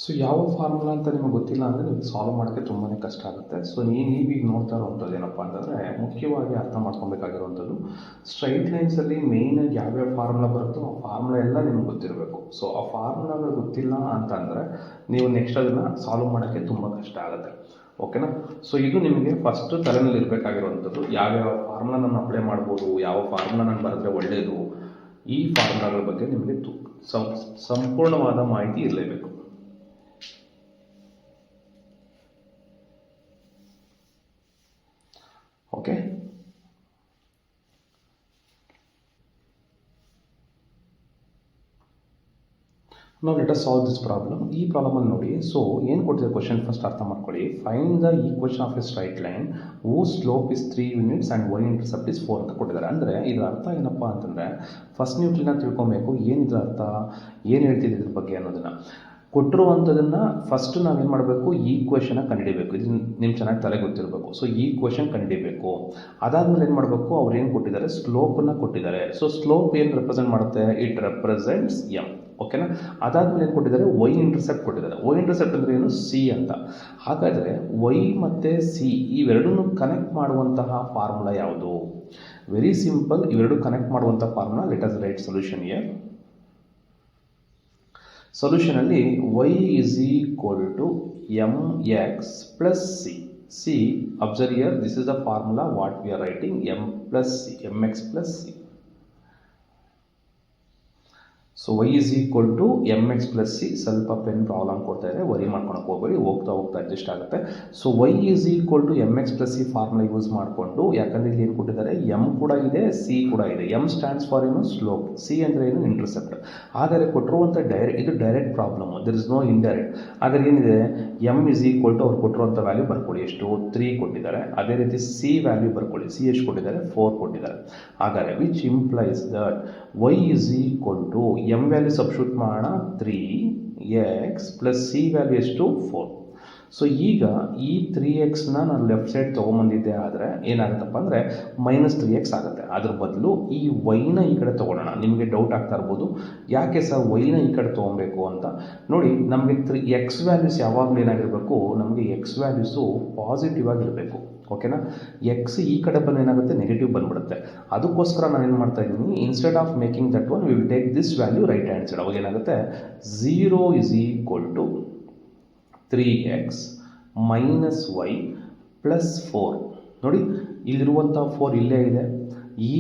So ಯಾವ formula ಅಂತ ನಿಮಗೆ ಗೊತ್ತಿಲ್ಲ ಅಂದರೆ ನೀವು ಸಾಲ್ವ್ ಮಾಡೋಕ್ಕೆ ತುಂಬಾ ಕಷ್ಟ ಆಗುತ್ತೆ. ಸೊ ನೀವೀಗ ನೋಡ್ತಾ ಇರುವಂಥದ್ದು ಏನಪ್ಪ ಅಂತಂದರೆ, ಮುಖ್ಯವಾಗಿ ಅರ್ಥ ಮಾಡ್ಕೊಬೇಕಾಗಿರುವಂಥದ್ದು ಸ್ಟ್ರೈಟ್ ಲೈನ್ಸಲ್ಲಿ ಮೇಯ್ನಾಗಿ ಯಾವ್ಯಾವ ಫಾರ್ಮುಲಾ ಬರುತ್ತೋ ಆ ಫಾರ್ಮುಲಾ ಎಲ್ಲ ನಿಮ್ಗೆ ಗೊತ್ತಿರಬೇಕು. ಸೊ ಆ ಫಾರ್ಮುಲಾಗಳು ಗೊತ್ತಿಲ್ಲ ಅಂತ ಅಂದರೆ ನೀವು ನೆಕ್ಸ್ಟ್ ಅದನ್ನು ಸಾಲ್ವ್ ಮಾಡೋಕ್ಕೆ ತುಂಬ ಕಷ್ಟ ಆಗುತ್ತೆ. ಓಕೆನಾ? ಸೊ ಇದು ನಿಮಗೆ ಫಸ್ಟ್ ತಲೆನಲ್ಲಿ ಇರಬೇಕಾಗಿರುವಂಥದ್ದು, ಯಾವ್ಯಾವ ಫಾರ್ಮುಲಾ ನಾನು ಅಪ್ಲೈ ಮಾಡ್ಬೋದು, ಯಾವ ಫಾರ್ಮುಲಾ ನಾನು ಬರೆದ್ರೆ ಒಳ್ಳೆಯದು, ಈ ಫಾರ್ಮುಲಾಗಳ ಬಗ್ಗೆ ನಿಮಗೆ ಸಂಪೂರ್ಣವಾದ ಮಾಹಿತಿ ಇರಲೇಬೇಕು. ಓಕೆ, ನಾವು let us solve this problem. ಈ ಪ್ರಾಬ್ಲಮಲ್ಲಿ ನೋಡಿ, ಸೊ ಏನು ಕೊಟ್ಟಿದೆ ಕ್ವಶನ್ ಫಸ್ಟ್ ಅರ್ಥ ಮಾಡ್ಕೊಳ್ಳಿ. Find the equation of A straight line who slope is 3 units and y intercept is 4 ಅಂತ ಕೊಟ್ಟಿದ್ದಾರೆ. ಅಂದರೆ ಇದರ ಅರ್ಥ ಏನಪ್ಪ ಅಂತಂದರೆ, ಫಸ್ಟ್ ನೀವು ಕ್ಲೀನಾಗಿ ತಿಳ್ಕೊಬೇಕು ಏನಿದ್ರ ಅರ್ಥ, ಏನು ಹೇಳ್ತಿದೆ ಇದ್ರ ಬಗ್ಗೆ ಅನ್ನೋದನ್ನು. ಕೊಟ್ಟಿರುವಂಥದ್ದನ್ನು ಫಸ್ಟ್ ನಾವೇನು ಮಾಡಬೇಕು, ಈಕ್ವೇಷನ್ನ ಕಂಡುಹಿಡಿಬೇಕು. ಇದು ನಿಮ್ಗೆ ಚೆನ್ನಾಗಿ ತಲೆ ಗೊತ್ತಿರಬೇಕು. ಸೊ ಈಕ್ವೇಷನ್ ಕಂಡುಹಿಡಿಬೇಕು. ಅದಾದಮೇಲೆ ಏನು ಮಾಡಬೇಕು, ಅವ್ರು ಏನು ಕೊಟ್ಟಿದ್ದಾರೆ, ಸ್ಲೋಪನ್ನು ಕೊಟ್ಟಿದ್ದಾರೆ. ಸೊ ಸ್ಲೋಪ್ ಏನು ರೆಪ್ರೆಸೆಂಟ್ ಮಾಡುತ್ತೆ, ಇಟ್ ರೆಪ್ರೆಸೆಂಟ್ಸ್ ಎಮ್. ಓಕೆನಾ? ಅದಾದಮೇಲೆ ಏನು ಕೊಟ್ಟಿದ್ದಾರೆ, ವೈ ಇಂಟರ್ಸೆಪ್ಟ್ ಕೊಟ್ಟಿದ್ದಾರೆ. ವೈ ಇಂಟರ್ಸೆಪ್ಟ್ ಅಂದರೆ ಏನು, ಸಿ ಅಂತ. ಹಾಗಾದರೆ ವೈ ಮತ್ತು ಸಿ ಇವೆರಡನ್ನೂ ಕನೆಕ್ಟ್ ಮಾಡುವಂತಹ ಫಾರ್ಮುಲಾ ಯಾವುದು? Very simple. ಇವೆರಡು ಕನೆಕ್ಟ್ ಮಾಡುವಂಥ formula, let us write solution here. ಸೊಲ್ಯೂಷನಲ್ಲಿ y is equal to mx plus c. C, observe here, this is the formula what we are writing, m plus c, mx plus c. So y is equal to mx plus c. ಸ್ವಲ್ಪ pen problem ಕೊಡ್ತಾ ಇದೆ, worry ಮಾಡ್ಕೊಳಕ್ಕೆ ಹೋಗಬೇಡಿ, ಹೋಗ್ತಾ ಹೋಗ್ತಾ adjust ಆಗುತ್ತೆ. So y is equal to mx plus c formula use ಮಾಡಿಕೊಂಡು, ಯಾಕಂದರೆ ಇಲ್ಲಿ ಏನು ಕೊಟ್ಟಿದ್ದಾರೆ, m ಕೂಡ ಇದೆ, c ಕೂಡ ಇದೆ. m ಸ್ಟ್ಯಾಂಡ್ಸ್ ಫಾರ್ ಏನು, ಸ್ಲೋಪ್. c ಅಂದರೆ ಏನು, ಇಂಟರ್ಸೆಪ್ಟ್. ಹಾಗಾದರೆ ಕೊಟ್ಟಿರುವಂಥ ಇದು direct problem, there is no indirect. ಹಾಗಾದ್ರೆ ಏನಿದೆ, m is equal to ಅವ್ರು ಕೊಟ್ಟಿರುವಂಥ ವ್ಯಾಲ್ಯೂ ಬರ್ಕೊಳ್ಳಿ, ಎಷ್ಟು, 3 ಕೊಟ್ಟಿದ್ದಾರೆ. ಅದೇ ರೀತಿ c ವ್ಯಾಲ್ಯೂ ಬರ್ಕೊಳ್ಳಿ, c ಎಷ್ಟು ಕೊಟ್ಟಿದ್ದಾರೆ, 4 ಕೊಟ್ಟಿದ್ದಾರೆ. ಹಾಗಾದರೆ which implies that y is equal to m value substitute ಮಾಡೋಣ, 3x ಪ್ಲಸ್ ಸಿ ವ್ಯಾಲ್ಯೂ ಎಷ್ಟು, 4. ಸೊ ಈಗ ಈ 3xನ ನಾನು ಲೆಫ್ಟ್ ಸೈಡ್ ತೊಗೊಂಬಂದಿದ್ದೆ, ಆದರೆ ಏನಾಗುತ್ತಪ್ಪ ಅಂದರೆ -3x ಆಗುತ್ತೆ. ಅದ್ರ ಬದಲು ಈ ವೈನ ಈ ಕಡೆ ತೊಗೊಳ್ಳೋಣ. ನಿಮಗೆ ಡೌಟ್ ಆಗ್ತಾ ಇರ್ಬೋದು, ಯಾಕೆ ಸರ್ ವೈನ ಈ ಕಡೆ ತೊಗೊಬೇಕು ಅಂತ. ನೋಡಿ, ನಮಗೆ ಎಕ್ಸ್ ವ್ಯಾಲ್ಯೂಸ್ ಯಾವಾಗಲೂ ಏನಾಗಿರಬೇಕು, ನಮಗೆ ಎಕ್ಸ್ ವ್ಯಾಲ್ಯೂಸು ಪಾಸಿಟಿವ್ ಆಗಿರಬೇಕು. ಓಕೆನಾ? ಎಕ್ಸ್ ಈ ಕಡೆ ಬಂದು ಏನಾಗುತ್ತೆ, ನೆಗೆಟಿವ್ ಬಂದುಬಿಡುತ್ತೆ. ಅದಕ್ಕೋಸ್ಕರ ನಾನು ಏನು ಮಾಡ್ತಾ ಇದ್ದೀನಿ, instead of making that one we will take this value right hand side. ಅವಾಗ ಏನಾಗುತ್ತೆ, 0 is equal to 3x minus y plus 4. ನೋಡಿ, ಇಲ್ಲಿರುವಂಥ 4 ಇಲ್ಲೇ ಇದೆ, ಈ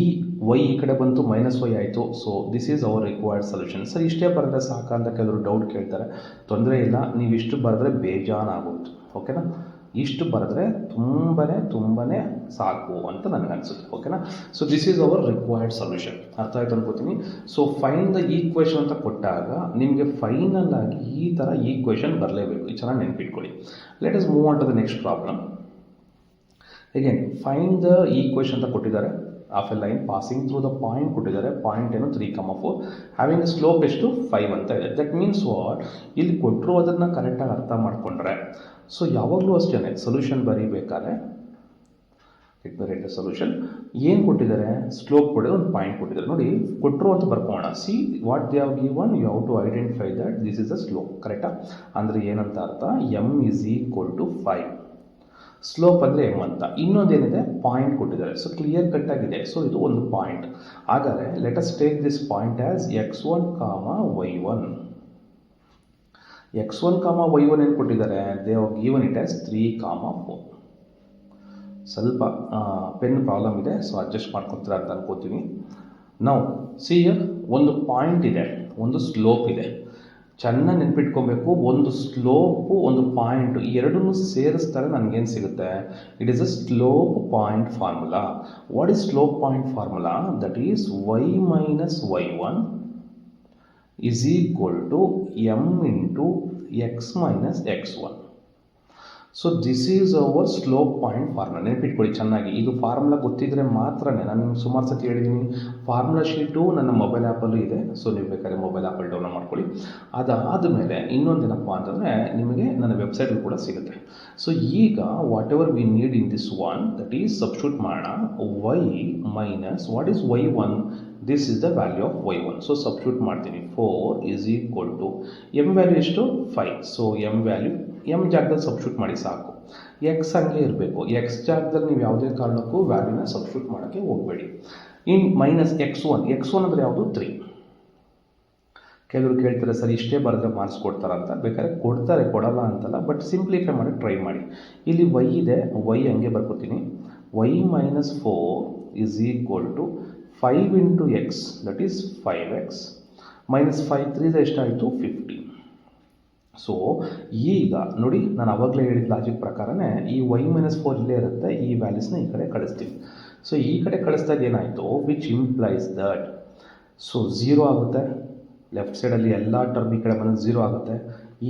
y ಈ ಕಡೆ ಬಂತು, -y ಆಯಿತು. So this is our required solution. Sir ಇಷ್ಟೇ ಬರೆದ್ರೆ ಸಾಕ ಅಂತ ಕೆಲವರು ಡೌಟ್ ಕೇಳ್ತಾರೆ. ತೊಂದರೆ ಇಲ್ಲ, ನೀವು ಇಷ್ಟು ಬರೆದ್ರೆ ಬೇಜಾನಾಗೋಯ್ತು. ಓಕೆನಾ? ಇಷ್ಟು ಬರೆದ್ರೆ ತುಂಬಾ ಸಾಕು ಅಂತ ನನಗನ್ಸುತ್ತೆ. ಓಕೆನಾ? So this is our required solution. ಅರ್ಥ ಆಯ್ತು ಅನ್ಕೋತೀನಿ. ಸೊ ಫೈನ್ ದ ಈಕ್ವೇಷನ್ ಅಂತ ಕೊಟ್ಟಾಗ ನಿಮಗೆ ಫೈನಲ್ ಆಗಿ ಈ ಥರ ಈಕ್ವೇಷನ್ ಬರಲೇಬೇಕು. ಇದು ಚೆನ್ನಾಗಿ ನೆನಪಿಟ್ಕೊಳ್ಳಿ. Let us move on to the next problem. Again find the equation ಅಂತ ಕೊಟ್ಟಿದ್ದಾರೆ. Of a line passing through the point ಕೊಟ್ಟಿದ್ದಾರೆ. ಪಾಯಿಂಟ್ ಏನು, 3,4. ಹ್ಯಾವಿಂಗ್ ಸ್ಲೋಪ್ ಎಷ್ಟು, 5 ಅಂತ ಇದೆ. ದಟ್ ಮೀನ್ಸ್ ವಾಟ್, ಇಲ್ಲಿ ಕೊಟ್ಟಿರೋದನ್ನು ಕರೆಕ್ಟಾಗಿ ಅರ್ಥ ಮಾಡಿಕೊಂಡ್ರೆ, ಸೊ ಯಾವಾಗಲೂ ಅಷ್ಟೇ ಸೊಲ್ಯೂಷನ್ ಬರೀಬೇಕಾದ್ರೆ ರೈಟ್ ಸೊಲ್ಯೂಷನ್ ಏನು ಕೊಟ್ಟಿದ್ದಾರೆ, ಸ್ಲೋಪ್ ಕೊಟ್ಟಿದ್ದಾರೆ, ಒಂದು ಪಾಯಿಂಟ್ ಕೊಟ್ಟಿದ್ದಾರೆ. ನೋಡಿ, ಕೊಟ್ಟರು ಅಂತ ಬರ್ಕೋಣ. See what they have given, you have to identify that this is a slope. ಕರೆಕ್ಟಾ? ಅಂದರೆ ಏನಂತ ಅರ್ಥ, m is equal to 5. Slope ಅಂದರೆ m ಅಂತ. ಇನ್ನೊಂದೇನಿದೆ, ಪಾಯಿಂಟ್ ಕೊಟ್ಟಿದ್ದಾರೆ. ಸೊ ಕ್ಲಿಯರ್ ಕಟ್ ಆಗಿದೆ. ಸೊ ಇದು ಒಂದು ಪಾಯಿಂಟ್. ಹಾಗಾದರೆ let us take this point as x1, y1. x1, y1 ಏನು ಕೊಟ್ಟಿದ್ದಾರೆ, they have given it as 3, 4. ಸ್ವಲ್ಪ ಪೆನ್ ಪ್ರಾಬ್ಲಮ್ ಇದೆ, ಸೊ ಅಡ್ಜಸ್ಟ್ ಮಾಡ್ಕೊತೀರ ಅಂತ ಅನ್ಕೋತೀನಿ. ನಾವು ಸಿ ಒಂದು ಪಾಯಿಂಟ್ ಇದೆ, ಒಂದು ಸ್ಲೋಪ್ ಇದೆ. ಚೆನ್ನಾಗಿ ನೆನ್ಪಿಟ್ಕೊಬೇಕು, ಒಂದು ಸ್ಲೋಪು ಒಂದು ಪಾಯಿಂಟು ಈ ಎರಡನ್ನೂ ಸೇರಿಸ್ತಾರೆ ನನಗೇನು ಸಿಗುತ್ತೆ, it is a slope point formula. What is slope point formula, that is y minus y1 is equal to m into x minus x1. So this is our slope point formula. ನೆನಪಿಟ್ಕೊಳ್ಳಿ ಚೆನ್ನಾಗಿ, ಇದು formula ಗೊತ್ತಿದ್ದರೆ ಮಾತ್ರನೇ, ನಾನು ನಿಮ್ಗೆ ಸುಮಾರು ಸತಿ ಹೇಳಿದ್ದೀನಿ, ಫಾರ್ಮುಲಾ ಶೀಟು ನನ್ನ ಮೊಬೈಲ್ ಆ್ಯಪಲ್ಲೂ ಇದೆ. ಸೊ ನೀವು ಬೇಕಾದ್ರೆ ಮೊಬೈಲ್ ಆ್ಯಪಲ್ಲಿ ಡೌನ್ಲೋಡ್ ಮಾಡ್ಕೊಳ್ಳಿ. ಅದಾದಮೇಲೆ ಇನ್ನೊಂದೇನಪ್ಪ ಅಂತಂದರೆ ನಿಮಗೆ ನನ್ನ ವೆಬ್ಸೈಟಲ್ಲಿ ಕೂಡ ಸಿಗುತ್ತೆ. ಸೊ ಈಗ whatever we need in this one, that is substitute ಮಾಡೋಣ. y minus what is y1, this is the value of y1. So substitute ಮಾಡ್ತೀನಿ. 4 is equal to M value ಎಷ್ಟು 5. ಸೊ ಎಮ್ ವ್ಯಾಲ್ಯೂ ಎಮ್ ಜಾಗದಲ್ಲಿ substitute ಮಾಡಿ ಸಾಕು. X ಹಂಗೆ ಇರಬೇಕು. X ಜಾಗದಲ್ಲಿ ನೀವು ಯಾವುದೇ ಕಾರಣಕ್ಕೂ ವ್ಯಾಲ್ಯೂನ ಸಬ್ಸ್ಟಿಟ್ಯೂಟ್ ಮಾಡೋಕ್ಕೆ ಹೋಗಬೇಡಿ. ಇನ್ ಮೈನಸ್ x1 ಅಂದರೆ ಯಾವುದು 3. ಕೆಲವರು ಕೇಳ್ತಾರೆ ಸರ್ ಇಷ್ಟೇ ಬರೆದ್ರೆ ಮಾರ್ಕ್ಸ್ ಕೊಡ್ತಾರಂತ. ಬೇಕಾದ್ರೆ ಕೊಡ್ತಾರೆ, ಕೊಡಲ್ಲ ಅಂತಲ್ಲ, ಬಟ್ ಸಿಂಪ್ಲಿಫೈ ಮಾಡಿ ಟ್ರೈ ಮಾಡಿ. ಇಲ್ಲಿ y ಇದೆ, y ಹಂಗೆ ಬರ್ಕೋತೀನಿ. y minus 4 is equal to 5 into X, that is 5x minus 5 3 ಎಷ್ಟಾಯಿತು 15. ಸೊ ಈಗ ನೋಡಿ, ನಾನು ಅವಾಗಲೇ ಹೇಳಿದ ಲಾಜಿಕ್ ಪ್ರಕಾರನೇ ಈ y ಮೈನಸ್ 4 ಇಲ್ಲೇ ಇರುತ್ತೆ, ಈ ವ್ಯಾಲ್ಯೂಸ್ನ ಈ ಕಡೆ ಕಳಿಸ್ತೀವಿ. ಸೊ ಈ ಕಡೆ ಕಳಿಸಿದಾಗ ಏನಾಯಿತು, ವಿಚ್ ಇಂಪ್ಲೈಸ್ ದಟ್, ಸೊ 0 ಆಗುತ್ತೆ. ಲೆಫ್ಟ್ ಸೈಡಲ್ಲಿ ಎಲ್ಲ ಟರ್ಮ್ ಈ ಕಡೆ ಬಂದು 0 ಆಗುತ್ತೆ.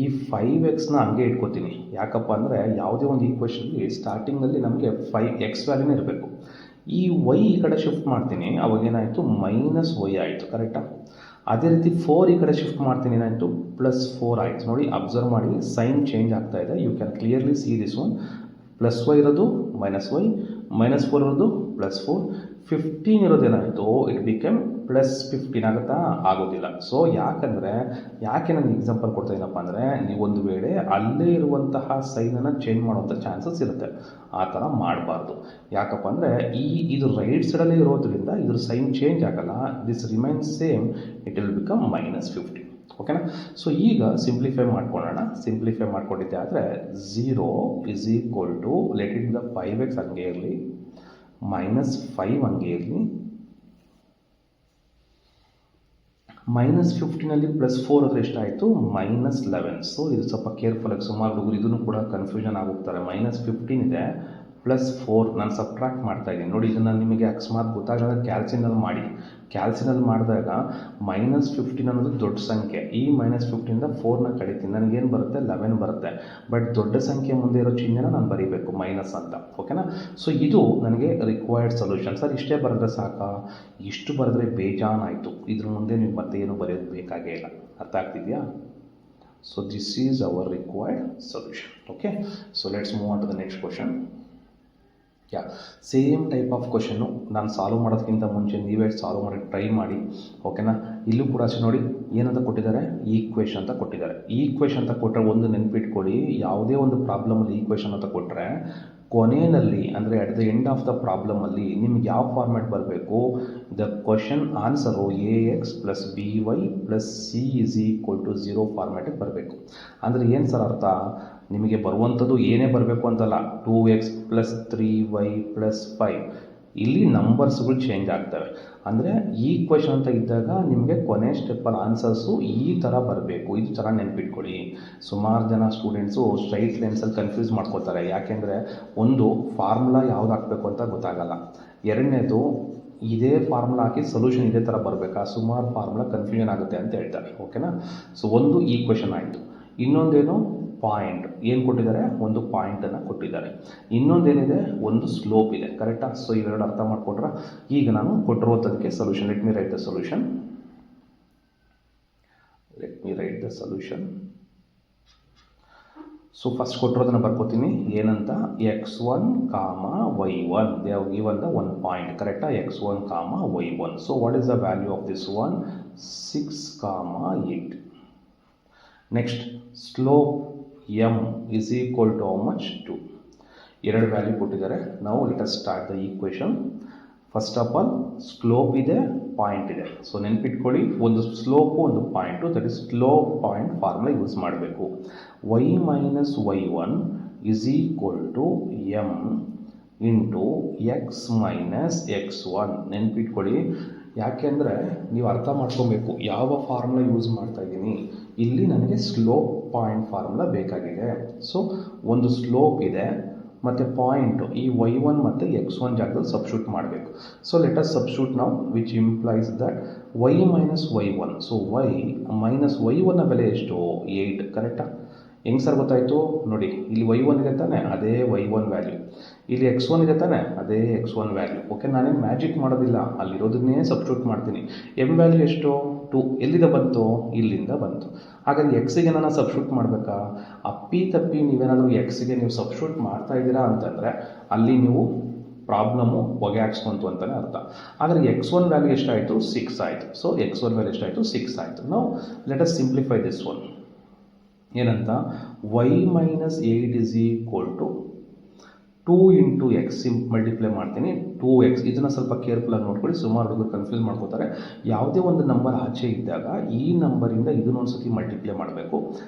ಈ 5xನ ಹಂಗೆ ಇಟ್ಕೋತೀನಿ. ಯಾಕಪ್ಪ ಅಂದರೆ ಯಾವುದೇ ಒಂದು ಈಕ್ವೇಷನ್ಗೆ ಸ್ಟಾರ್ಟಿಂಗಲ್ಲಿ ನಮಗೆ 5x ವ್ಯಾಲ್ಯೂನೇ ಇರಬೇಕು. ಈ y ಈ ಕಡೆ ಶಿಫ್ಟ್ ಮಾಡ್ತೀನಿ, ಅವಾಗೇನಾಯಿತು ಮೈನಸ್ y ಆಯಿತು, ಕರೆಕ್ಟಾ? ಅದೇ ರೀತಿ 4 ಈ ಕಡೆ ಶಿಫ್ಟ್ ಮಾಡ್ತೀನಿ, ಏನಾಯಿತು ಪ್ಲಸ್ 4 ಆಯಿತು. ನೋಡಿ ಅಬ್ಸರ್ವ್ ಮಾಡಿ, ಸೈನ್ ಚೇಂಜ್ ಆಗ್ತಾ ಇದೆ. You can clearly see this one. Plus y ಇರೋದು ಮೈನಸ್ y, ಮೈನಸ್ 4 ಇರೋದು ಪ್ಲಸ್ 4, 15 ಇರೋದೇನಾಯಿತು ಇಟ್ ಬಿಕಮ್ ಪ್ಲಸ್ 15 ಆಗುತ್ತಾ? ಆಗೋದಿಲ್ಲ. ಸೊ ಯಾಕೆ ನಾನು ಎಕ್ಸಾಂಪಲ್ ಕೊಡ್ತಾ ಇದ್ದೀನಪ್ಪ ಅಂದರೆ, ನೀವೊಂದು ವೇಳೆ ಅಲ್ಲೇ ಇರುವಂತಹ ಸೈನನ್ನು ಚೇಂಜ್ ಮಾಡುವಂಥ ಚಾನ್ಸಸ್ ಇರುತ್ತೆ. ಆ ಥರ ಮಾಡಬಾರ್ದು. ಯಾಕಪ್ಪ ಅಂದರೆ ಇದು ರೈಟ್ ಸೈಡಲ್ಲೇ ಇರೋದ್ರಿಂದ ಇದ್ರ ಸೈನ್ ಚೇಂಜ್ ಆಗಲ್ಲ. This remains same, it will become minus 15. ಓಕೆನಾ? ಸೊ ಈಗ ಸಿಂಪ್ಲಿಫೈ ಮಾಡ್ಕೊಳ್ಳೋಣ. ಸಿಂಪ್ಲಿಫೈ ಮಾಡ್ಕೊಂಡಿದ್ದೆ ಆದರೆ 0 is equal to, let it the 5x ಹಂಗೆ ಇರಲಿ, ಮೈನಸ್ 5 ಹಂಗೆ ಇರಲಿ, ಮೈನಸ್ 15ಅಲ್ಲಿ ಪ್ಲಸ್ 4 ಅಂದರೆ ಎಷ್ಟಾಯಿತು ಮೈನಸ್ 11. ಸೊ ಇದು ಸ್ವಲ್ಪ ಕೇರ್ಫುಲ್ಲಾಗಿ, ಸುಮಾರು ಹುಡುಗರು ಇದನ್ನು ಕೂಡ ಕನ್ಫ್ಯೂಷನ್ ಆಗೋಗ್ತಾರೆ. ಮೈನಸ್ 15 ಇದೆ, ಪ್ಲಸ್ 4 ನಾನು ಸಬ್ಟ್ರಾಕ್ಟ್ ಮಾಡ್ತಾಯಿದ್ದೀನಿ. ನೋಡಿ, ಇದನ್ನು ನಿಮಗೆ ಅಕಸ್ಮಾತ್ ಗೊತ್ತಾಗಲ್ಲ ಕ್ಯಾಲ್ಸಿನಲ್ಲಿ ಮಾಡಿ. ಕ್ಯಾಲ್ಸಿನಲ್ಲಿ ಮಾಡಿದಾಗ ಮೈನಸ್ 15 ಅನ್ನೋದು ದೊಡ್ಡ ಸಂಖ್ಯೆ. ಈ ಮೈನಸ್ 15ಇಂದ 4ನ ಕಡಿತೀನಿ, ನನಗೇನು ಬರುತ್ತೆ 11 ಬರುತ್ತೆ. ಬಟ್ ದೊಡ್ಡ ಸಂಖ್ಯೆ ಮುಂದೆ ಇರೋ ಚಿಹ್ನೆನ ನಾನು ಬರೀಬೇಕು ಮೈನಸ್ ಅಂತ. ಓಕೆನಾ? ಸೊ ಇದು ನನಗೆ ರಿಕ್ವೈರ್ಡ್ ಸೊಲ್ಯೂಷನ್. ಸರ್ ಇಷ್ಟೇ ಬರೆದ್ರೆ ಸಾಕಾ? ಇಷ್ಟು ಬರೆದ್ರೆ ಬೇಜಾನಾಯಿತು. ಇದ್ರ ಮುಂದೆ ನೀವು ಮತ್ತೆ ಏನು ಬರೆಯೋದು ಬೇಕಾಗೇ ಇಲ್ಲ. ಅರ್ಥ ಆಗ್ತಿದೆಯಾ? So this is our required solution. Okay, so let's move on to the next question. Same type of ಕ್ವಶನ್ನು ನಾನು ಸಾಲ್ವ್ ಮಾಡೋದಕ್ಕಿಂತ ಮುಂಚೆ ನೀವೇ ಸಾಲ್ವ್ ಮಾಡಿ ಟ್ರೈ ಮಾಡಿ. ಓಕೆನಾ? ಇಲ್ಲೂ ಕೂಡ ಅಷ್ಟೇ. ನೋಡಿ ಏನಂತ ಕೊಟ್ಟಿದ್ದಾರೆ, ಈಕ್ವೇಷನ್ ಅಂತ ಕೊಟ್ಟಿದ್ದಾರೆ. ಈಕ್ವೇಷನ್ ಅಂತ ಕೊಟ್ಟರೆ ಒಂದು ನೆನಪಿಟ್ಕೊಳ್ಳಿ, ಯಾವುದೇ ಒಂದು ಪ್ರಾಬ್ಲಮಲ್ಲಿ ಈಕ್ವೇಷನ್ ಅಂತ ಕೊಟ್ಟರೆ ಕೊನೆಯಲ್ಲಿ ಅಂದರೆ at the end of the ಪ್ರಾಬ್ಲಮಲ್ಲಿ ನಿಮ್ಗೆ ಯಾವ ಫಾರ್ಮ್ಯಾಟ್ ಬರಬೇಕು, the question answer ax plus by plus c is equal to 0 ಫಾರ್ಮ್ಯಾಟಿಗೆ ಬರಬೇಕು. ಅಂದರೆ ಏನು ಸರ್ ಅರ್ಥ, ನಿಮಗೆ ಬರುವಂಥದ್ದು ಏನೇ ಬರಬೇಕು ಅಂತಲ್ಲ, 2x ಪ್ಲಸ್ 3y ಪ್ಲಸ್ 5. ಇಲ್ಲಿ ನಂಬರ್ಸ್ಗಳು ಚೇಂಜ್ ಆಗ್ತವೆ. ಅಂದರೆ ಈಕ್ವೇಷನ್ ಅಂತ ಇದ್ದಾಗ ನಿಮಗೆ ಕೊನೆ ಸ್ಟೆಪ್ಪಲ್ಲಿ ಆನ್ಸರ್ಸು ಈ ಥರ ಬರಬೇಕು. ಇದು ಚೆನ್ನಾಗಿ ನೆನಪಿಟ್ಕೊಳ್ಳಿ. ಸುಮಾರು ಜನ ಸ್ಟೂಡೆಂಟ್ಸು ಸ್ಟ್ರೈಟ್ ಲೈನ್ಸಲ್ಲಿ ಕನ್ಫ್ಯೂಸ್ ಮಾಡ್ಕೋತಾರೆ. ಯಾಕೆಂದರೆ ಒಂದು ಫಾರ್ಮುಲಾ ಯಾವ್ದು ಹಾಕಬೇಕು ಅಂತ ಗೊತ್ತಾಗಲ್ಲ, ಎರಡನೇದು ಇದೇ ಫಾರ್ಮುಲಾ ಹಾಕಿ ಸೊಲ್ಯೂಷನ್ ಇದೇ ಥರ ಬರಬೇಕಾ, ಸುಮಾರು ಫಾರ್ಮುಲಾ ಕನ್ಫ್ಯೂಷನ್ ಆಗುತ್ತೆ ಅಂತ ಹೇಳ್ತಾರೆ. ಓಕೆನಾ? ಸೊ ಒಂದು ಈಕ್ವೇಷನ್ ಆಯಿತು. ಇನ್ನೊಂದೇನು ಪಾಯಿಂಟ್ ಏನು ಕೊಟ್ಟಿದ್ದಾರೆ, ಒಂದು ಪಾಯಿಂಟನ್ನು ಕೊಟ್ಟಿದ್ದಾರೆ. ಇನ್ನೊಂದೇನಿದೆ, ಒಂದು ಸ್ಲೋಪ್ ಇದೆ. ಕರೆಕ್ಟಾ? ಸೊ ಇವೆರಡು ಅರ್ಥ ಮಾಡ್ಕೊಂಡ್ರೆ ಈಗ ನಾನು ಕೊಟ್ಟಿರುವಂಥದ್ದಕ್ಕೆ solution. Let me write the solution. So first ಕೊಟ್ಟಿರೋದನ್ನು ಬರ್ಕೋತೀನಿ. ಏನಂತ, x1, y1. They have given the one point. ಕರೆಕ್ಟಾ? x1, y1. So what is the value of this one, 6, 8. Next slope m is equal to how much, 2. ಎರಡು value ಕೊಟ್ಟಿದ್ದಾರೆ. ನಾವು let us start the equation. First of all slope ಇದೆ, point ಇದೆ. So ನೆನ್ಪಿಟ್ಕೊಳ್ಳಿ, ಒಂದು slope ಒಂದು point, that is slope point formula use ಮಾಡಬೇಕು. y minus y1 is equal to m into x minus x1. ನೆನ್ಪಿಟ್ಕೊಳ್ಳಿ, ಯಾಕೆಂದರೆ ನೀವು ಅರ್ಥ ಮಾಡ್ಕೊಬೇಕು ಯಾವ ಫಾರ್ಮುಲಾ ಯೂಸ್ ಮಾಡ್ತಾ ಇದ್ದೀನಿ. ಇಲ್ಲಿ ನನಗೆ ಸ್ಲೋಪ್ ಪಾಯಿಂಟ್ ಫಾರ್ಮುಲಾ ಬೇಕಾಗಿದೆ. ಸೊ ಒಂದು ಸ್ಲೋಪ್ ಇದೆ ಮತ್ತು ಪಾಯಿಂಟು, ಈ y1 ಮತ್ತು x1 ಜಾಗದಲ್ಲಿ ಸಬ್ಸ್ಟಿಟ್ಯೂಟ್ ಮಾಡಬೇಕು. ಸೊ ಲೆಟ್ ಅಸ್ ಸಬ್ಸ್ಟಿಟ್ಯೂಟ್ ನಾವು, which implies that y minus y1. So y minus y1ನ ಬೆಲೆ ಎಷ್ಟು, 8. ಕರೆಕ್ಟಾ? ಹೆಂಗೆ ಸರ್ ಗೊತ್ತಾಯಿತು ನೋಡಿ, ಇಲ್ಲಿ y1 ಇದೆ ತಾನೆ, ಅದೇ y1 ವ್ಯಾಲ್ಯೂ, ಇಲ್ಲಿ x1 ಇದೆ ತಾನೆ, ಅದೇ x1 ವ್ಯಾಲ್ಯೂ. ಓಕೆ, ನಾನೇನು ಮ್ಯಾಜಿಕ್ ಮಾಡೋದಿಲ್ಲ, ಅಲ್ಲಿರೋದನ್ನೇ ಸಬ್ಸ್ಟಿಟ್ಯೂಟ್ ಮಾಡ್ತೀನಿ. m ವ್ಯಾಲ್ಯೂ ಎಷ್ಟು 2, ಎಲ್ಲಿಂದ ಬಂತು, ಇಲ್ಲಿಂದ ಬಂತು. ಹಾಗಾದ್ರೆ ಎಕ್ಸಿಗೆ ನಾನು ಸಬ್ಸ್ಟಿಟ್ಯೂಟ್ ಮಾಡಬೇಕಾ? ಅಪ್ಪಿ ತಪ್ಪಿ ನೀವೇನಾದರೂ ಎಕ್ಸಿಗೆ ನೀವು ಸಬ್ಸ್ಟಿಟ್ಯೂಟ್ ಮಾಡ್ತಾ ಇದ್ದೀರಾ ಅಂತಂದರೆ ಅಲ್ಲಿ ನೀವು ಪ್ರಾಬ್ಲಮ್ಮು ಹೊಗೆ ಹಾಕ್ಸ್ಕೊಂತು ಅಂತಲೇ ಅರ್ಥ. ಹಾಗಾದ್ರೆ x1 ವ್ಯಾಲ್ಯೂ ಎಷ್ಟಾಯಿತು, 6 ಆಯಿತು. ಸೊ x1 ವ್ಯಾಲ್ಯೂ ಎಷ್ಟಾಯಿತು, 6 ಆಯಿತು. ನಾವು let us simplify this one. ಏನಂತ, y minus 8 is equal to 2 into X multiply ಮಾಡ್ತೀನಿ 2x. ಇದನ್ನು ಸ್ವಲ್ಪ ಕೇರ್ಫುಲ್ಲಾಗಿ ನೋಡ್ಕೊಳ್ಳಿ, ಸುಮಾರು ಹುಡುಗರು ಕನ್ಫ್ಯೂಸ್ ಮಾಡ್ಕೋತಾರೆ. ಯಾವುದೇ ಒಂದು ನಂಬರ್ ಆಚೆ ಇದ್ದಾಗ ಈ ನಂಬರಿಂದ ಇದನ್ನೊಂದು ಸತಿ ಮಲ್ಟಿಪ್ಲೈ ಮಾಡಬೇಕು,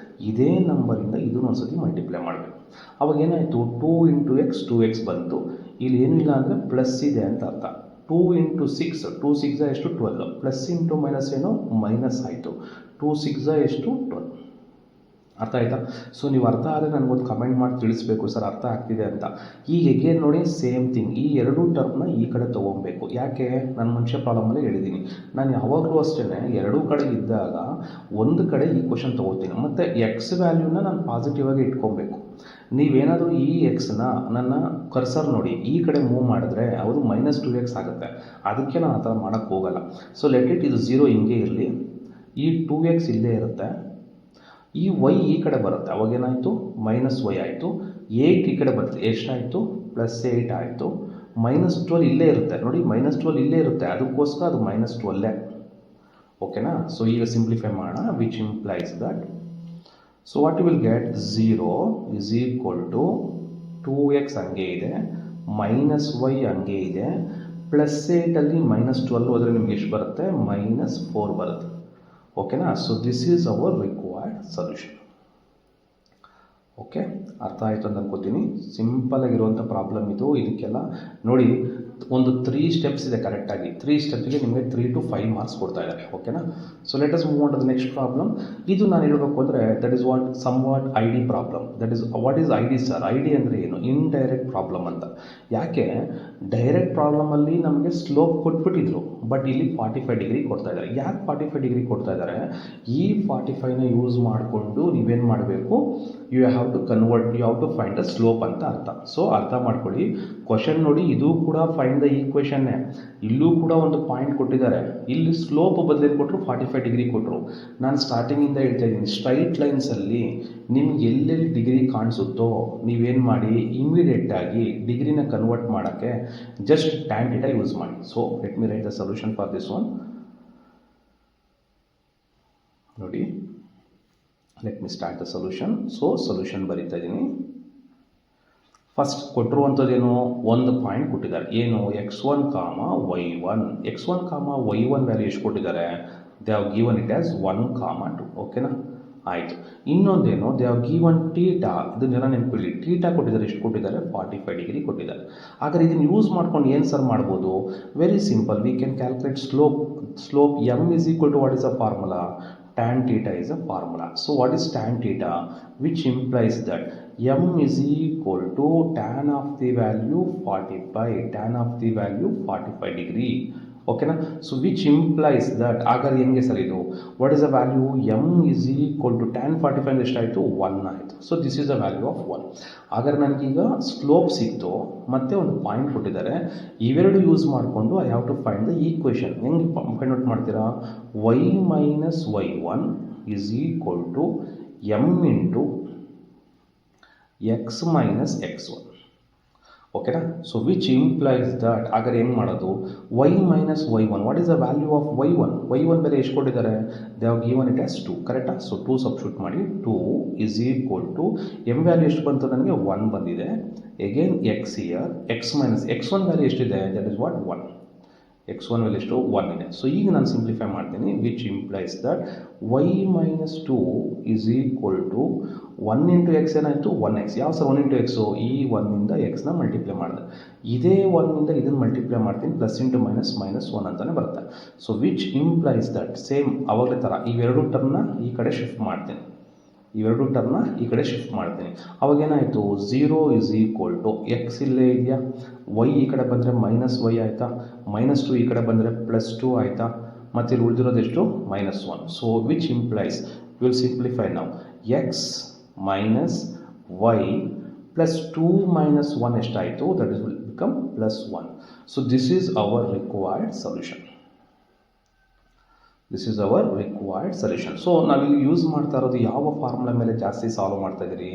ಇದೇ ನಂಬರಿಂದ ಇದನ್ನೊಂದು ಸತಿ ಮಲ್ಟಿಪ್ಲೈ ಮಾಡಬೇಕು. ಅವಾಗ ಏನಾಯಿತು, 2 ಇಂಟು ಎಕ್ಸ್ 2x ಬಂತು. ಇಲ್ಲಿ ಏನಿಲ್ಲ ಅಂದರೆ ಪ್ಲಸ್ ಇದೆ ಅಂತ ಅರ್ಥ. 2 ಇಂಟು 6, 2 6 ಎಷ್ಟು 12, ಪ್ಲಸ್ ಇಂಟು ಮೈನಸ್ ಏನು, ಮೈನಸ್ ಆಯಿತು. 2 6 ಎಷ್ಟು 12. ಅರ್ಥ ಆಯ್ತಾ? ಸೊ ನೀವು ಅರ್ಥ ಆದರೆ ನನಗೊಂದು ಕಮೆಂಟ್ ಮಾಡಿ ತಿಳಿಸ್ಬೇಕು, ಸರ್ ಅರ್ಥ ಆಗ್ತಿದೆ ಅಂತ. ಈಗ ಎಗೇನ್ ನೋಡಿ, ಸೇಮ್ ಥಿಂಗ್, ಈ ಎರಡು ಟರ್ಮ್ನ ಈ ಕಡೆ ತೊಗೊಬೇಕು. ಯಾಕೆ, ನಾನು ಮನುಷ್ಯ ಪ್ರಾಬ್ಲಮಲ್ಲಿ ಹೇಳಿದ್ದೀನಿ, ನಾನು ಯಾವಾಗಲೂ ಅಷ್ಟೇ ಎರಡೂ ಕಡೆ ಇದ್ದಾಗ ಒಂದು ಕಡೆ ಈ ಕ್ವಶನ್ ತೊಗೋತೀನಿ, ಮತ್ತು ಎಕ್ಸ್ ವ್ಯಾಲ್ಯೂನ ನಾನು ಪಾಸಿಟಿವ್ ಆಗಿ ಇಟ್ಕೊಬೇಕು. ನೀವೇನಾದರೂ ಈ ಎಕ್ಸ್ನ ನನ್ನ ಕರ್ಸರ್ ನೋಡಿ ಈ ಕಡೆ ಮೂವ್ ಮಾಡಿದ್ರೆ ಅವರು -2x ಆಗುತ್ತೆ. ಅದಕ್ಕೆ ನಾನು ಆ ಥರ ಮಾಡೋಕ್ಕೆ ಹೋಗಲ್ಲ. ಸೊ ಲೆಟ್ ಇಟ್, ಇದು 0 ಹಿಂಗೆ ಇರಲಿ, ಈ 2x ಇಲ್ಲೇ ಇರುತ್ತೆ, ಈ y ಈ ಕಡೆ ಬರುತ್ತೆ, ಅವಾಗೇನಾಯಿತು -y ಆಯಿತು. 8 ಈ ಕಡೆ ಬರುತ್ತೆ, ಎಷ್ಟಾಯಿತು, +8 ಆಯಿತು. -12 ಇಲ್ಲೇ ಇರುತ್ತೆ ನೋಡಿ, -12 ಇಲ್ಲೇ ಇರುತ್ತೆ, ಅದಕ್ಕೋಸ್ಕರ ಅದು -12. ಓಕೆನಾ? ಸೊ ಈಗ ಸಿಂಪ್ಲಿಫೈ ಮಾಡೋಣ, which implies that, so what you will get, 0 is equal to 2x ಹಂಗೆ ಇದೆ, -y ಹಂಗೆ ಇದೆ, +8ಅಲ್ಲಿ -12 ಹೋದರೆ ನಿಮ್ಗೆ ಎಷ್ಟು ಬರುತ್ತೆ, -4 ಬರುತ್ತೆ. ಓಕೆನಾ? So this is our required solution. Okay, ಅರ್ಥ ಆಯಿತು ಅಂತ ಅನ್ಕೋತೀನಿ. ಸಿಂಪಲ್ ಆಗಿರುವಂಥ ಪ್ರಾಬ್ಲಮ್ ಇದು. ಇದಕ್ಕೆಲ್ಲ ನೋಡಿ ಒಂದು 3 ಸ್ಟೆಪ್ಸ್ ಇದೆ ಕರೆಕ್ಟಾಗಿ. 3 ಸ್ಟೆಪ್ಗೆ ನಿಮಗೆ 3 to 5 ಮಾರ್ಕ್ಸ್ ಕೊಡ್ತಾ ಇದ್ದಾರೆ. ಓಕೆನಾ? So let us move on to the next problem. ಇದು ನಾನು ಹೇಳಬೇಕು ಅಂದರೆ that is what I D problem. That is what is I D sir? I D ಅಂದರೆ ಏನು? ಇಂಡೈರೆಕ್ಟ್ ಪ್ರಾಬ್ಲಮ್ ಅಂತ. ಯಾಕೆ, ಡೈರೆಕ್ಟ್ ಪ್ರಾಬ್ಲಮಲ್ಲಿ ನಮಗೆ ಸ್ಲೋಪ್ ಕೊಟ್ಬಿಟ್ಟಿದ್ರು, ಬಟ್ ಇಲ್ಲಿ 45 ಡಿಗ್ರಿ ಕೊಡ್ತಾ ಇದ್ದಾರೆ. ಯಾಕೆ 45 ಡಿಗ್ರಿ ಕೊಡ್ತಾ ಇದ್ದಾರೆ? ಈ 45ನ ಯೂಸ್ ಮಾಡಿಕೊಂಡು ನೀವೇನು ಮಾಡಬೇಕು, you have to convert, you have to find the slope ಅಂತ ಅರ್ಥ. ಸೊ ಅರ್ಥ ಮಾಡ್ಕೊಳ್ಳಿ, ಕ್ವಶನ್ ನೋಡಿ, ಇದು ಕೂಡ ಫೈಂಡ್ ದ ಈಕ್ವೇಷನ್ನೇ. ಇಲ್ಲೂ ಕೂಡ ಒಂದು ಪಾಯಿಂಟ್ ಕೊಟ್ಟಿದ್ದಾರೆ, ಇಲ್ಲಿ ಸ್ಲೋಪ್ ಬದಲೇನು ಕೊಟ್ಟರು, 45 ಡಿಗ್ರಿ ಕೊಟ್ಟರು. ನಾನು ಸ್ಟಾರ್ಟಿಂಗಿಂದ ಹೇಳ್ತಾ ಇದ್ದೀನಿ, ಸ್ಟ್ರೈಟ್ ಲೈನ್ಸಲ್ಲಿ ನಿಮ್ಗೆ ಎಲ್ಲೆಲ್ಲಿ ಡಿಗ್ರಿ ಕಾಣಿಸುತ್ತೋ ನೀವೇನು ಮಾಡಿ, ಇಮಿಡಿಯೇಟಾಗಿ ಡಿಗ್ರಿನ ಕನ್ವರ್ಟ್ ಮಾಡೋಕ್ಕೆ ಜಸ್ಟ್ ಟ್ಯಾನ್ ಥೀಟಾ ಯೂಸ್ ಮಾಡಿ. So let me write the solution for this one. ನೋಡಿ, let me start the solution. So solution ಬರೀತಾ ಇದ್ದೀನಿ. ಫಸ್ಟ್ ಕೊಟ್ಟಿರುವಂಥದ್ದೇನು, ಒಂದು ಪಾಯಿಂಟ್ ಕೊಟ್ಟಿದ್ದಾರೆ, ಏನು, x1, y1. x1, y1 value ಎಷ್ಟು ಕೊಟ್ಟಿದ್ದಾರೆ, they have given it as 1, 2. ಓಕೆನಾ? ಆಯಿತು. ಇನ್ನೊಂದೇನು, ದೇ ಹ್ಯಾವ್ ಗಿವನ್ ಥೀಟಾ. ಇದನ್ನೆಲ್ಲ ನೆನಪಿಡಿ, ಥೀಟಾ ಕೊಟ್ಟಿದ್ದಾರೆ, ಎಷ್ಟು ಕೊಟ್ಟಿದ್ದಾರೆ, 45 ಡಿಗ್ರಿ ಕೊಟ್ಟಿದ್ದಾರೆ. ಹಾಗಾದ್ರೆ ಇದನ್ನು ಯೂಸ್ ಮಾಡ್ಕೊಂಡು ಏನು ಸರ್ ಮಾಡ್ಬೋದು, very simple, we can calculate slope m is equal to what is the formula, tan theta is a formula. So what is tan theta, which implies that m is equal to tan of the value 45, tan of the value 45 degree. ಓಕೆನಾ? So which implies that, ಹಾಗಾದ್ರೆ ಹೆಂಗೆ sir ಇದು, what is the value, m is equal to tan 45 ಎಷ್ಟಾಯಿತು, 1 ಆಯಿತು. So this is the value of 1. ಹಾಗಾದ್ರೆ ನನಗೀಗ slope ಸಿಕ್ತು, ಮತ್ತೆ ಒಂದು ಪಾಯಿಂಟ್ ಕೊಟ್ಟಿದ್ದಾರೆ, ಇವೆರಡು ಯೂಸ್ ಮಾಡಿಕೊಂಡು I have to find the equation. ಹೆಂಗೆ ಫೈಂಡ್ ಔಟ್ ಮಾಡ್ತೀರಾ, y minus y1 is equal to m into x minus x1. ಓಕೆನಾ? ಸೊ ವಿಚ್ ಇಂಪ್ಲೈಸ್ ದಟ್, ಹಾಗಾದ್ರೆ ಹೆಂಗೆ ಮಾಡೋದು, y minus y1, what is the value of y1 ಬೆಲೆ ಎಷ್ಟು ಕೊಟ್ಟಿದ್ದಾರೆ, they have given it as 2. ಕರೆಕ್ಟಾ? So 2 substitute ಮಾಡಿ, 2 is equal to m value ಎಷ್ಟು ಬಂತು ನನಗೆ, 1 ಬಂದಿದೆ. Again x here, x minus x1 value ಎಷ್ಟಿದೆ, that is what 1. x1 value ಎಷ್ಟು, 1 ಇದೆ. ಸೊ ಈಗ ನಾನು ಸಿಂಪ್ಲಿಫೈ ಮಾಡ್ತೀನಿ, which implies that y minus 2 is equal to 1 into x ಏನಾಯಿತು, 1x. ಯಾವ ಸರ್ 1 ಇಂಟು ಎಕ್ಸು, ಈ 1 ಇಂದ ಎಕ್ಸ್ನ ಮಲ್ಟಿಪ್ಲೈ ಮಾಡಿದೆ, ಇದೇ 1 ಇಂದ ಇದನ್ನು ಮಲ್ಟಿಪ್ಲೈ ಮಾಡ್ತೀನಿ, ಪ್ಲಸ್ ಇಂಟು ಮೈನಸ್ -1 ಅಂತಲೇ ಬರುತ್ತೆ. So which implies that, same ಅವಾಗಲೇ ಥರ ಇವೆರಡು ಟರ್ಮ್ನ ಈ ಕಡೆ ಶಿಫ್ಟ್ ಮಾಡ್ತೀನಿ, ಅವಾಗೇನಾಯಿತು, 0 is equal to x ಇಲ್ಲೇ ಇದೆಯಾ, y ಈ ಕಡೆ ಬಂದರೆ -y ಆಯಿತಾ, -2 ಈ ಕಡೆ ಬಂದರೆ +2 ಆಯಿತಾ, ಮತ್ತು ಇಲ್ಲಿ ಉಳಿದಿರೋದು ಎಷ್ಟು, -1. So which implies, will simplify ನಾವು, x minus y plus 2 minus 1 ಎಷ್ಟಾಯಿತು, that is will become plus 1. So this is our required solution. This is our required solution. So ನಾವಿಲ್ಲಿ ಯೂಸ್ ಮಾಡ್ತಾ ಇರೋದು ಯಾವ ಫಾರ್ಮುಲಾ ಮೇಲೆ ಜಾಸ್ತಿ ಸಾಲ್ವ್ ಮಾಡ್ತಾ ಇದ್ದೀರಿ?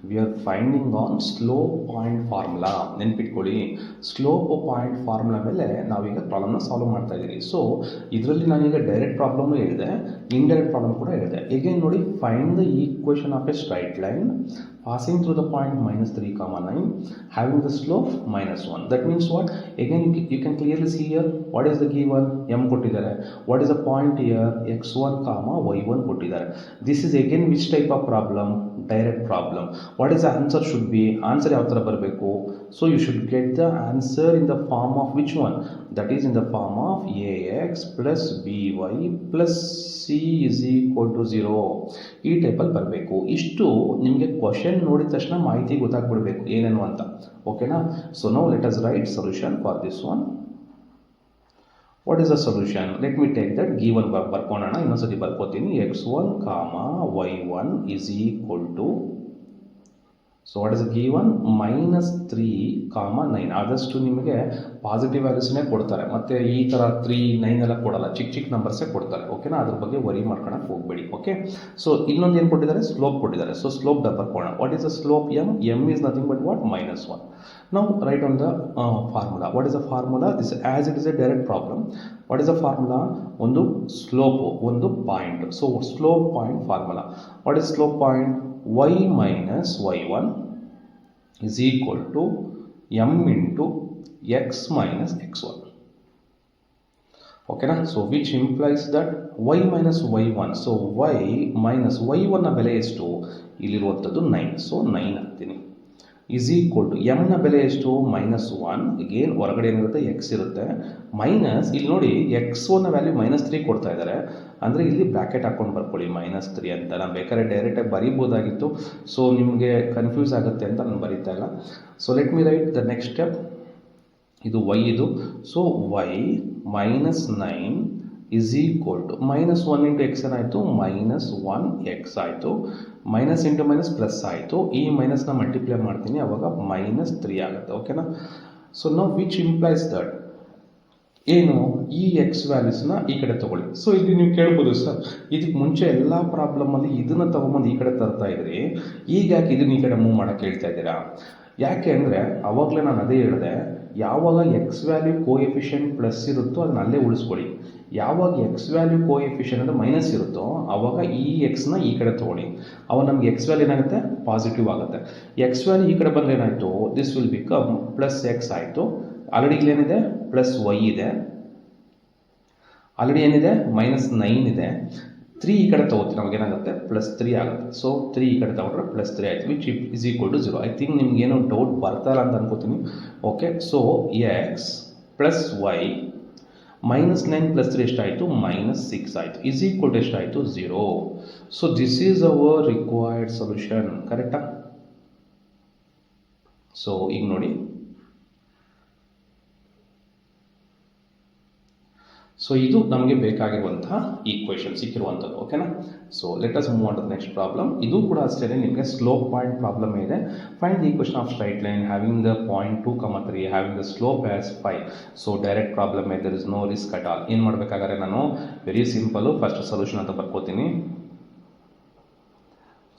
We are finding on slope point formula. ನೆನ್ಪಿಟ್ಕೊಳ್ಳಿ, ಸ್ಲೋಪ್ ಪಾಯಿಂಟ್ ಫಾರ್ಮುಲಾ ಮೇಲೆ ನಾವೀಗ ಪ್ರಾಬ್ಲಮ್ನ ಸಾಲ್ವ್ ಮಾಡ್ತಾ ಇದ್ದೀರಿ. ಸೊ ಇದರಲ್ಲಿ ನಾನೀಗ ಡೈರೆಕ್ಟ್ ಪ್ರಾಬ್ಲಮ್ನು ಹೇಳಿದೆ, ಇಂಡೈರೆಕ್ಟ್ ಪ್ರಾಬ್ಲಮ್ ಕೂಡ ಹೇಳಿದೆ. ಎಗೇನ್ ನೋಡಿ, find the equation of A straight line passing through the point minus 3 comma 9 having the slope minus 1. That means what? Again you can clearly see here what is the given m kottidare. What is the point here? x1 comma y1 kottidare. This is again which type of problem? Direct problem. What is the answer should be? Answer yav tara barbeku? So you should get the answer in the form of which one? That is in the form of ax plus by plus c is equal to 0. ಈ ಟೈಪಲ್ಲಿ ಬರಬೇಕು. ಇಷ್ಟು ನಿಮಗೆ question ನೋಡಿದ ತಕ್ಷಣ ಮಾಹಿತಿ ಗೊತ್ತಾಗ್ಬಿಡ್ಬೇಕು ಏನೇನು ಅಂತ. ಓಕೆನಾ? So now let us write solution for this one. What is the solution? Let me take that given ಬರ್ಕೋಣ. ಇನ್ನೊಂದ್ಸತಿ ಬರ್ಕೋತೀನಿ. x1 y1 is equal to, so what is given minus 3 9. ಆದಷ್ಟು ನಿಮಗೆ ಪಾಸಿಟಿವ್ ವ್ಯಾಲ್ಯೂಸ್ನೇ ಕೊಡ್ತಾರೆ, ಮತ್ತು ಈ ಥರ 3 9 ಎಲ್ಲ ಕೊಡಲ್ಲ, ಚಿಕ್ಕ ಚಿಕ್ಕ ನಂಬರ್ಸೇ ಕೊಡ್ತಾರೆ. ಓಕೆನಾ? ಅದ್ರ ಬಗ್ಗೆ ವರಿ ಮಾಡ್ಕೊಳಕ್ಕೆ ಹೋಗಬೇಡಿ. ಓಕೆ, ಸೊ ಇನ್ನೊಂದು ಏನು ಕೊಟ್ಟಿದ್ದಾರೆ? ಸ್ಲೋಪ್ ಕೊಟ್ಟಿದ್ದಾರೆ. ಸೊ ಸ್ಲೋಪ್ ಬರ್ಕೋಣ. What is the slope? M is nothing but what? -1. Now write on the formula. What is the formula? This, as it is a direct problem, what is the formula? ಒಂದು slope, ಒಂದು point. So slope point formula. What is slope point? y minus y1 is equal to m into x minus x1. Okay na? So which implies that y minus y1, so y minus y1 ನ ಬೆಲೆ ಎಷ್ಟು? ಇಲ್ಲಿರುವಂಥದ್ದು 9. So 9 ಹಾಕ್ತೀನಿ. Is equal to M ನ ಬೆಲೆ ಎಷ್ಟು? -1. Again ಹೊರಗಡೆ ಏನಿರುತ್ತೆ? X ಇರುತ್ತೆ. ಮೈನಸ್, ಇಲ್ಲಿ ನೋಡಿ x1 ನ ವ್ಯಾಲ್ಯೂ -3 ಕೊಡ್ತಾ ಇದ್ದಾರೆ. ಅಂದರೆ ಇಲ್ಲಿ ಬ್ರ್ಯಾಕೆಟ್ ಹಾಕೊಂಡು ಬರ್ಕೊಳ್ಳಿ -3 ಅಂತ. ನಾನು ಬೇಕಾದ್ರೆ ಡೈರೆಕ್ಟಾಗಿ ಬರೀಬೋದಾಗಿತ್ತು, ಸೊ ನಿಮಗೆ ಕನ್ಫ್ಯೂಸ್ ಆಗುತ್ತೆ ಅಂತ ನಾನು ಬರೀತಾ ಇಲ್ಲ. So let me write the next step. ಇದು y ಇದು. So y -9 is equal to -1 into x ಏನಾಯಿತು? -1x ಆಯಿತು. ಮೈನಸ್ ಇಂಟು ಮೈನಸ್ ಪ್ಲಸ್ ಆಯಿತು. ಈ ಮೈನಸ್ನ ಮಲ್ಟಿಪ್ಲೈ ಮಾಡ್ತೀನಿ, ಅವಾಗ -3 ಆಗುತ್ತೆ. ಓಕೆನಾ? ಸೊ ನಾವು ವಿಚ್ ಇಂಪ್ಲೈಸ್ ದಟ್ ಏನು? ಈ ಎಕ್ಸ್ ವ್ಯಾಲ್ಯೂಸ್ನ ಈ ಕಡೆ ತೊಗೊಳ್ಳಿ. ಸೊ ಇದು ನೀವು ಕೇಳ್ಬೋದು, ಸರ್ ಇದಕ್ಕೆ ಮುಂಚೆ ಎಲ್ಲ ಪ್ರಾಬ್ಲಮಲ್ಲಿ ಇದನ್ನು ತೊಗೊಂಬಂದು ಈ ಕಡೆ ತರ್ತಾ ಇದ್ರಿ, ಈಗ ಯಾಕೆ ಇದನ್ನ ಈ ಕಡೆ ಮೂವ್ ಮಾಡೋಕ್ಕೆ ಹೇಳ್ತಾ ಇದ್ದೀರಾ? ಯಾಕೆ ಅಂದರೆ ಅವಾಗಲೇ ನಾನು ಅದೇ ಹೇಳಿದೆ, ಯಾವಾಗ ಎಕ್ಸ್ ವ್ಯಾಲ್ಯೂ ಕೋಎಫಿಷಿಯೆಂಟ್ ಪ್ಲಸ್ ಇರುತ್ತೋ ಅದನ್ನ ಅಲ್ಲೇ ಉಳಿಸ್ಕೊಳ್ಳಿ. ಯಾವಾಗ ಎಕ್ಸ್ ವ್ಯಾಲ್ಯೂ ಕೋಎಫಿಷಿಯೆಂಟ್ ಅಂದರೆ ಮೈನಸ್ ಇರುತ್ತೋ ಆವಾಗ ಈ ಎಕ್ಸ್ನ ಈ ಕಡೆ ತೊಗೊಳ್ಳಿ. ಅವಾಗ ನಮಗೆ ಎಕ್ಸ್ ವ್ಯಾಲ್ಯೂ ಏನಾಗುತ್ತೆ? ಪಾಸಿಟಿವ್ ಆಗುತ್ತೆ. ಎಕ್ಸ್ ವ್ಯಾಲ್ಯೂ ಈ ಕಡೆ ಬಂದರೆ ಏನಾಯಿತು? This will become plus X ಆಯಿತು. ಆಲ್ರೆಡಿ ಇಲ್ಲೇನಿದೆ? ಪ್ಲಸ್ ವೈ ಇದೆ. ಆಲ್ರೆಡಿ ಏನಿದೆ? -9 ಇದೆ. 3 ಈ ಕಡೆ ತಗೋತೀವಿ, ನಮಗೇನಾಗುತ್ತೆ? +3 ಆಗುತ್ತೆ. ಸೊ 3 ಈ ಕಡೆ ತಗೊಂಡ್ರೆ +3 ಆಯಿತು, which is equal to 0. I think ನಿಮ್ಗೇನೋ ಡೌಟ್ ಬರ್ತಾ ಇಲ್ಲ ಅಂತ ಅನ್ಕೋತೀನಿ. Okay, so x plus y -9 + 3 ಎಷ್ಟಾಯಿತು? -6 ಆಯಿತು. ಈಸ್ ಈಕ್ವಲ್ ಟು ಎಷ್ಟಾಯಿತು? 0. So this is our required solution. ಕರೆಕ್ಟಾ? ಸೊ ಈಗ ನೋಡಿ, ಸೊ ಇದು ನಮಗೆ ಬೇಕಾಗಿರುವಂತಹ ಈಕ್ವೇಷನ್ ಸಿಕ್ಕಿರುವಂಥದ್ದು. ಓಕೆನಾ? So let us move on to the next problem. ಇದು ಕೂಡ ಅಷ್ಟೇ, ನಿಮಗೆ ಸ್ಲೋಪ್ ಪಾಯಿಂಟ್ ಪ್ರಾಬ್ಲಮ್ ಇದೆ. Find the equation of straight line having the point 2, 3 having the slope as 5. So direct problem ಇದೆ, there is no risk at all. ಏನು ಮಾಡಬೇಕಾದ್ರೆ ನಾನು very simple first solution ಅಂತ ಬರ್ಕೋತೀನಿ.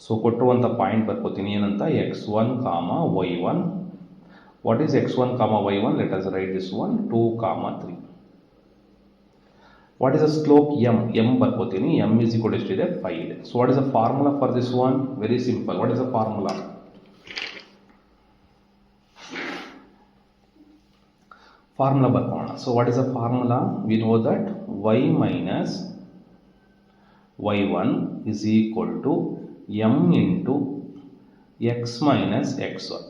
ಸೊ ಕೊಟ್ಟಿರುವಂಥ ಪಾಯಿಂಟ್ ಬರ್ಕೋತೀನಿ. ಏನಂತ? x1, y1. What is x1, y1? Let us write this one. 2, 3. What is the slope? m ಬರ್ಕೋತೀನಿ. m is equal to ಎಷ್ಟಿದೆ? 5 ಇದೆ. So what is the formula for this one? Very simple. What is the formula? Formula ಬರ್ಕೋಣ. So what is the formula? We know that y minus y1 is equal to m into x minus x1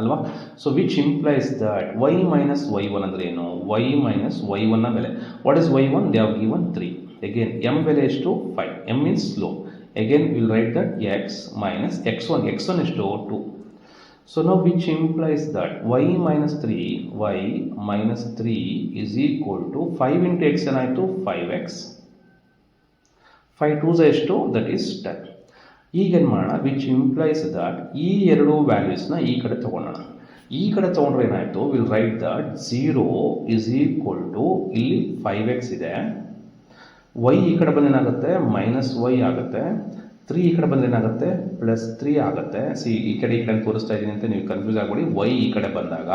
ಅಲ್ವಾ? So which implies that y minus y1 ಅಂದರೆ ಏನು? y minus y1 ನ ಬೆಲೆ. What is y1? They have given 3. Again m ಬೆಲೆ ಎಷ್ಟು? 5. m means slope. Again will write that x minus x1. x1 ಎಷ್ಟು? 2. So ನಾವು which implies that y minus 3 is equal to 5 into x ಏನಾಯಿತು? 5x. 5 2s ಎಷ್ಟು? That is 10. ಈಗೇನು ಮಾಡೋಣ, which implies that ಈ ಎರಡು ವ್ಯಾಲ್ಯೂಸ್ನ ಈ ಕಡೆ ತೊಗೊಳ್ಳೋಣ. ಈ ಕಡೆ ತೊಗೊಂಡ್ರೆ ಏನಾಯಿತು, will write that 0 is equal to ಇಲ್ಲಿ 5x ಇದೆ, y ಈ ಕಡೆ ಬಂದು ಏನಾಗುತ್ತೆ -y ಆಗುತ್ತೆ, 3 ಈ ಕಡೆ ಬಂದರೆ ಏನಾಗುತ್ತೆ +3 ಆಗುತ್ತೆ. ಈ ಕಡೆ ತೋರಿಸ್ತಾ ಇದ್ದೀನಿ ಅಂತ ನೀವು ಕನ್ಫ್ಯೂಸ್ ಆಗಬೇಡಿ. y ಈ ಕಡೆ ಬಂದಾಗ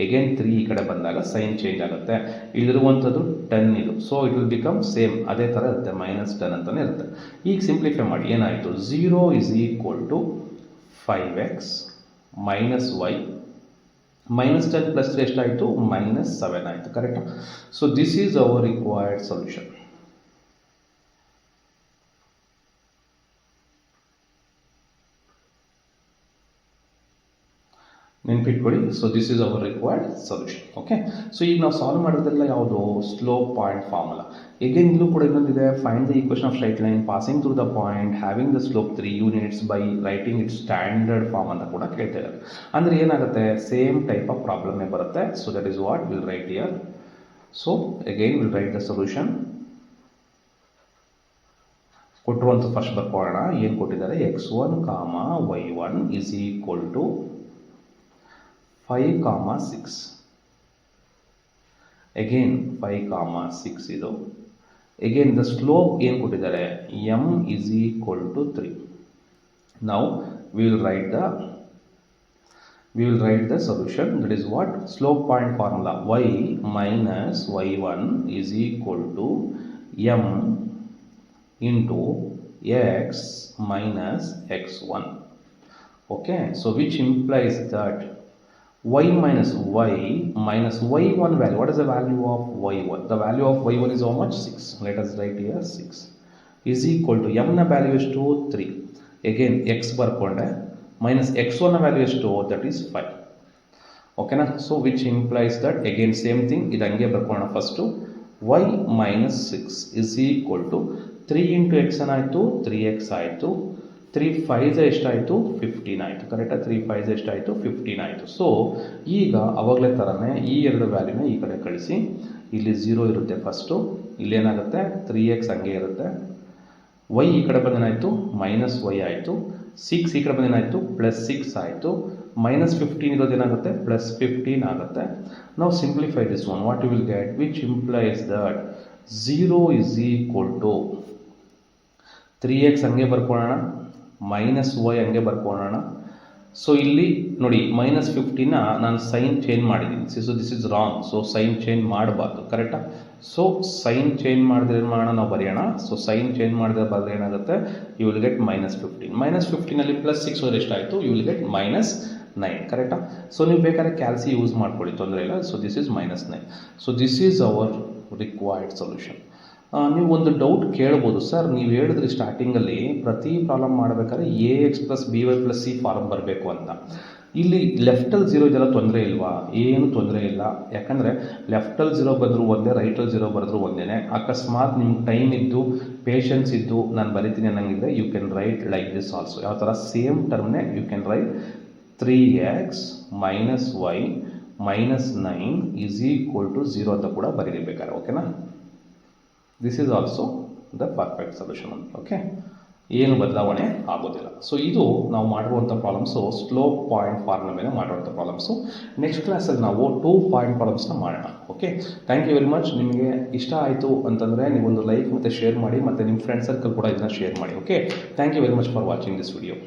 ಎಗೇನ್ 3 ಈ ಕಡೆ ಬಂದಾಗ ಸೈನ್ ಚೇಂಜ್ ಆಗುತ್ತೆ. ಇಲ್ಲಿರುವಂಥದ್ದು 10 ಇದು, so it will become same ಅದೇ ಥರ ಇರುತ್ತೆ, -10 ಅಂತಲೇ ಇರುತ್ತೆ. ಈಗ ಸಿಂಪ್ಲಿಫೈ ಮಾಡಿ ಏನಾಯಿತು, 0 is equal to 5x -y -10 +3 ಎಷ್ಟಾಯಿತು -7 ಆಯಿತು. ಕರೆಕ್ಟಾ? So this is our required solution. ನೆನ್ಪಿಟ್ಕೊಳ್ಳಿ. So this is our required solution. Okay, so ಈಗ ನಾವು ಸಾಲ್ವ್ ಮಾಡೋದೆಲ್ಲ ಯಾವುದು, ಸ್ಲೋಪ್ ಪಾಯಿಂಟ್ ಫಾರ್ಮುಲಾ. ಎಗೇನ್ ಇಲ್ಲೂ ಕೂಡ ಇನ್ನೊಂದಿದೆ, find the equation of straight line passing through the point having the slope 3 units by writing it standard form ಅಂತ ಕೂಡ ಕೇಳ್ತಾ ಇದ್ದಾರೆ. ಅಂದರೆ ಏನಾಗುತ್ತೆ, ಸೇಮ್ ಟೈಪ್ ಆಫ್ ಪ್ರಾಬ್ಲಮ್ನೇ ಬರುತ್ತೆ. So that is what will write here. So again will write the solution. ಕೊಟ್ಟಿರುವಂಥ first ಬರ್ಕೊಳ್ಳೋಣ. ಏನು ಕೊಟ್ಟಿದ್ದಾರೆ, x1, y1 is equal to 5, 6. Again 5, 6 ಇದು. ಅಗೇನ್ ದ ಸ್ಲೋಪ್ ಏನು ಕೊಟ್ಟಿದ್ದಾರೆ, m is equal to 3. Now we will write the solution. That is what, slope point formula y minus y1 is equal to m into x minus x1. Okay, so which implies that y minus y1 value, what is the value of y1? The value of y1 is how much, 6. Let us write here 6 is equal to m ನ value ಎಷ್ಟು 3. again x ಬರ್ಕೊಂಡೆ minus x1 ನ value ಎಷ್ಟು, that is 5. ಓಕೆನಾ? So which implies that again same thing, ಇದು ಹಂಗೆ ಬರ್ಕೊಳ್ಳೋಣ. First y minus 6 is equal to 3 into x ಏನಾಯಿತು 3x ಆಯಿತು, 3 5 ಎಷ್ಟಾಯಿತು 15 ಆಯಿತು. ಕರೆಕ್ಟಾ? 3 5 ಎಷ್ಟಾಯಿತು 15 ಆಯಿತು. ಸೊ ಈಗ ಅವಾಗಲೇ ಥರನೇ ಈ ಎರಡು ವ್ಯಾಲ್ಯೂನ ಈ ಕಡೆ ಕಳಿಸಿ, ಇಲ್ಲಿ 0 ಇರುತ್ತೆ ಫಸ್ಟು, ಇಲ್ಲೇನಾಗುತ್ತೆ 3x ಹಂಗೆ ಇರುತ್ತೆ, y ಈ ಕಡೆ ಬಂದೇನಾಯಿತು -y ಆಯಿತು, 6 ಈ ಕಡೆ ಬಂದೇನಾಯಿತು +6 ಆಯಿತು, -15 ಇರೋದೇನಾಗುತ್ತೆ +15 ಆಗುತ್ತೆ. ನಾವು simplify this one, what you will get, which implies that 0 is equal to 3x ಹಂಗೆ ಬರ್ಕೊಳ್ಳೋಣ, -y ಹಂಗೆ ಬರ್ಕೊಳ್ಳೋಣ. ಸೊ ಇಲ್ಲಿ ನೋಡಿ -15 ನಾನು ಸೈನ್ ಚೇಂಜ್ ಮಾಡಿದ್ದೀನಿ. So this is wrong, so sign change ಮಾಡಬಾರ್ದು. ಕರೆಕ್ಟಾ? ಸೊ ಸೈನ್ ಚೇಂಜ್ ಮಾಡಿದ್ರೆ ಏನು ಮಾಡೋಣ, ನಾವು ಬರೆಯೋಣ. ಸೊ ಸೈನ್ ಚೇಂಜ್ ಮಾಡಿದ್ರೆ ಬರೆದ್ರೆ ಏನಾಗುತ್ತೆ, ಯು ವಿಲ್ ಗೆಟ್ -15. -15 +6 ಹೋದ್ರೆ ಎಷ್ಟಾಯಿತು, ಯು ವಿಲ್ ಗೆಟ್ -9. ಕರೆಕ್ಟಾ? ಸೊ ನೀವು ಬೇಕಾದ್ರೆ ಕ್ಯಾಲ್ಸಿ ಯೂಸ್ ಮಾಡ್ಕೊಳ್ಳಿ, ತೊಂದರೆ ಇಲ್ಲ. So this is -9. So this is our required solution. ನೀವು ಒಂದು ಡೌಟ್ ಕೇಳ್ಬೋದು, ಸರ್ ನೀವು ಹೇಳಿದ್ರಿ ಸ್ಟಾರ್ಟಿಂಗಲ್ಲಿ ಪ್ರತಿ ಪ್ರಾಬ್ಲಮ್ ಮಾಡಬೇಕಾದ್ರೆ ax + by + c ಫಾರ್ಮ್ ಬರಬೇಕು ಅಂತ. ಇಲ್ಲಿ ಲೆಫ್ಟಲ್ಲಿ 0 ಇದೆಲ್ಲ ತೊಂದರೆ ಇಲ್ವಾ? ಏನು ತೊಂದರೆ ಇಲ್ಲ. ಯಾಕಂದರೆ ಲೆಫ್ಟಲ್ಲಿ 0 ಬಂದರೂ ಒಂದೇ, ರೈಟಲ್ಲಿ 0 ಬರೆದ್ರು ಒಂದೇ. ಅಕಸ್ಮಾತ್ ನಿಮ್ಗೆ ಟೈಮ್ ಇದ್ದು ಪೇಷನ್ಸ್ ಇದ್ದು ನಾನು ಬರಿತೀನಿ ಅನ್ನಂಗಿದ್ರೆ you can write like this also. ಯಾವ ಥರ, ಸೇಮ್ ಟರ್ಮ್ನೇ you can write 3x minus y minus 9 is equal to 0 ಅಂತ ಕೂಡ ಬರೀಬೇಕಾರೆ. ಓಕೆನಾ? This is also the perfect solution. Okay, ಏನು ಬದಲಾವಣೆ ಆಗೋದಿಲ್ಲ. ಸೊ ಇದು ನಾವು ಮಾಡಿರುವಂಥ ಪ್ರಾಬ್ಲಮ್ಸು ಸ್ಲೋಪ್ ಪಾಯಿಂಟ್ ಫಾರ್ಮುಲಾ ಮೇಲೆ ಮಾಡಿರುವಂಥ ಪ್ರಾಬ್ಲಮ್ಸು. ನೆಕ್ಸ್ಟ್ ಕ್ಲಾಸಲ್ಲಿ ನಾವು 2 ಪಾಯಿಂಟ್ ಪ್ರಾಬ್ಲಮ್ಸ್ನ ಮಾಡೋಣ. Okay, thank you very much. ನಿಮಗೆ ಇಷ್ಟ ಆಯಿತು ಅಂತಂದರೆ ನೀವೊಂದು ಲೈಕ್ ಮತ್ತು ಶೇರ್ ಮಾಡಿ, ಮತ್ತು ನಿಮ್ಮ ಫ್ರೆಂಡ್ ಸರ್ಕಲ್ ಕೂಡ ಇದನ್ನು ಶೇರ್ ಮಾಡಿ. Okay, thank you very much for watching this video.